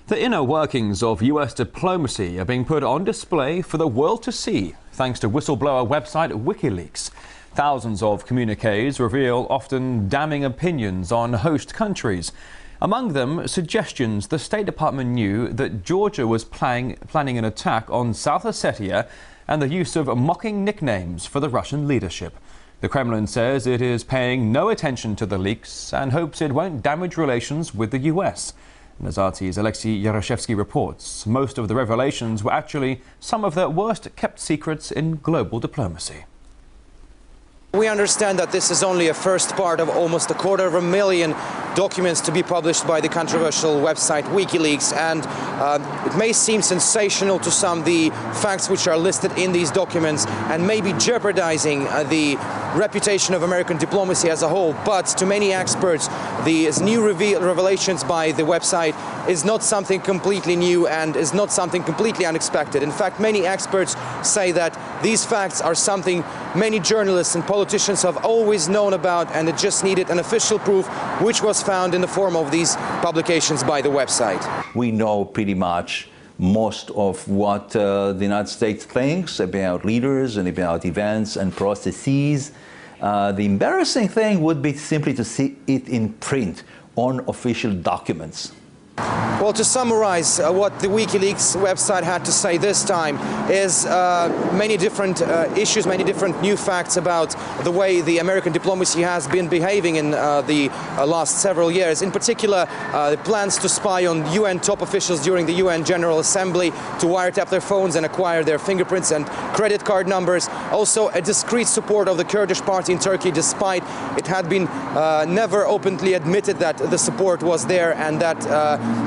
The inner workings of US diplomacy are being put on display for the world to see, thanks to whistleblower website WikiLeaks. Thousands of communiques reveal often damning opinions on host countries. Among them, suggestions the State Department knew that Georgia was planning an attack on South Ossetia and the use of mocking nicknames for the Russian leadership. The Kremlin says it is paying no attention to the leaks and hopes it won't damage relations with the US. Nazarti's Alexei Yaroshevsky reports most of the revelations were actually some of the worst kept secrets in global diplomacy. We understand that this is only a first part of almost 250,000 documents to be published by the controversial website WikiLeaks, and it may seem sensational to some, the facts which are listed in these documents, and maybe jeopardizing the reputation of American diplomacy as a whole. But to many experts, these new revelations by the website is not something completely new and is not something completely unexpected. In fact, many experts say that these facts are something many journalists and politicians have always known about, and it just needed an official proof, which was found in the form of these publications by the website. We know pretty much most of what the United States thinks about leaders and about events and processes. The embarrassing thing would be simply to see it in print on official documents. Well, to summarize what the WikiLeaks website had to say this time is many different issues, many different new facts about the way the American diplomacy has been behaving in the last several years. In particular, the plans to spy on UN top officials during the UN General Assembly, to wiretap their phones and acquire their fingerprints and credit card numbers. Also, a discreet support of the Kurdish party in Turkey, despite it had been never openly admitted that the support was there, and that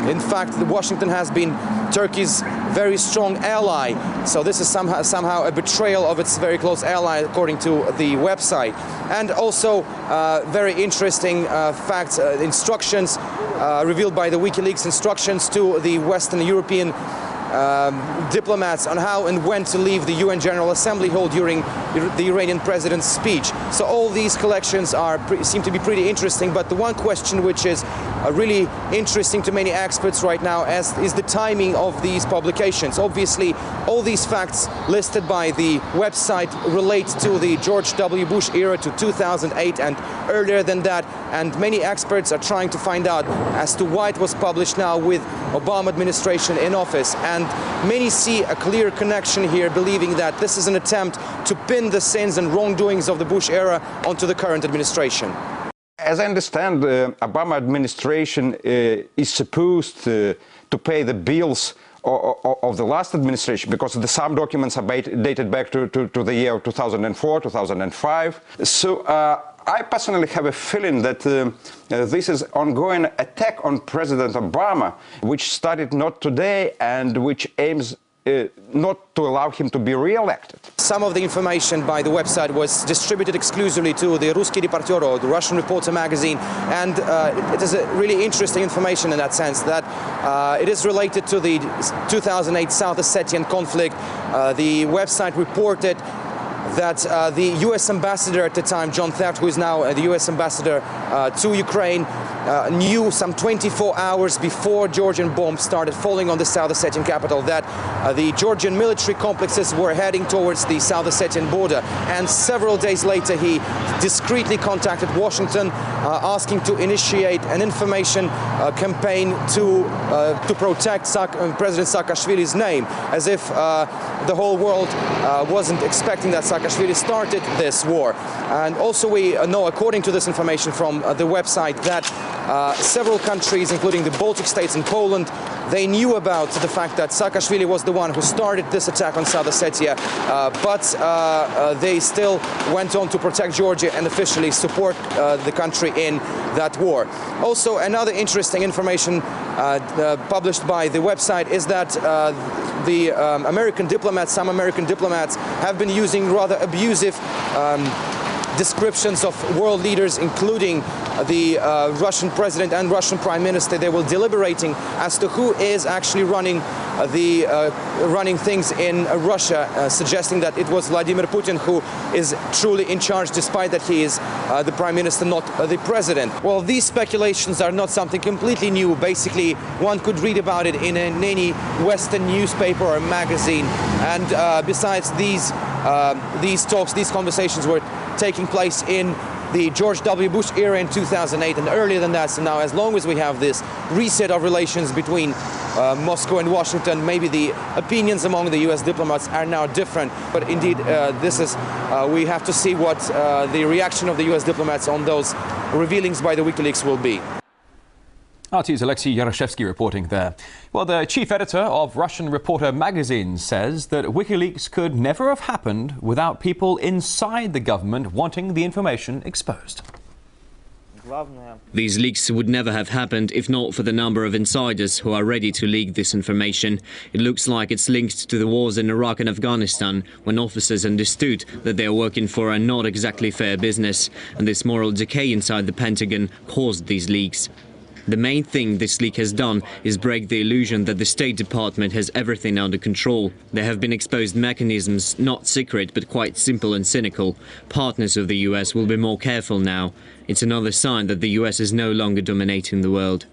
in fact, Washington has been Turkey's very strong ally. So this is somehow a betrayal of its very close ally, according to the website. And also very interesting facts, instructions revealed by the WikiLeaks, instructions to the Western European diplomats on how and when to leave the UN General Assembly hall during the Iranian president's speech. So all these collections seem to be pretty interesting, but the one question which is really interesting to many experts right now is the timing of these publications. Obviously, all these facts listed by the website relate to the George W. Bush era, to 2008 and earlier than that, and many experts are trying to find out as to why it was published now with Obama administration in office. And many see a clear connection here, believing that this is an attempt to pin the sins and wrongdoings of the Bush era onto the current administration. As I understand, the Obama administration is supposed to pay the bills of the last administration, because some documents are dated back to the year 2004, 2005. So I personally have a feeling that this is ongoing attack on President Obama, which started not today and which aims not to allow him to be re-elected. Some of the information by the website was distributed exclusively to the Ruski Reporter, or the Russian Reporter magazine, and it is a really interesting information in that sense, that it is related to the 2008 South Ossetian conflict. The website reported that the U.S. ambassador at the time, John Theft, who is now the U.S. ambassador to Ukraine, knew some 24 hours before Georgian bombs started falling on the South Ossetian capital that the Georgian military complexes were heading towards the South Ossetian border. And several days later, he discreetly contacted Washington, asking to initiate an information campaign to protect President Saakashvili's name, as if the whole world wasn't expecting that Saakashvili started this war. And also we know, according to this information from the website, that several countries, including the Baltic states and Poland, they knew about the fact that Saakashvili was the one who started this attack on South Ossetia, but they still went on to protect Georgia and officially support the country in that war. Also, another interesting information published by the website is that the some American diplomats have been using rather abusive descriptions of world leaders, including the Russian president and Russian prime minister. They were deliberating as to who is actually running things in Russia, suggesting that it was Vladimir Putin who is truly in charge, despite that he is the prime minister, not the president. Well, these speculations are not something completely new. Basically, one could read about it in any Western newspaper or magazine. And besides these talks, these conversations were taking place in the George W. Bush era in 2008 and earlier than that. So now, as long as we have this reset of relations between Moscow and Washington, maybe the opinions among the US diplomats are now different. But indeed, we have to see what the reaction of the US diplomats on those revealings by the WikiLeaks will be. RT's Alexei Yaroshevsky reporting there. Well, the chief editor of Russian Reporter magazine says that WikiLeaks could never have happened without people inside the government wanting the information exposed. These leaks would never have happened if not for the number of insiders who are ready to leak this information. It looks like it's linked to the wars in Iraq and Afghanistan, when officers understood that they are working for a not exactly fair business, and this moral decay inside the Pentagon caused these leaks. The main thing this leak has done is break the illusion that the State Department has everything under control. There have been exposed mechanisms, not secret but quite simple and cynical. Partners of the US will be more careful now. It's another sign that the US is no longer dominating the world.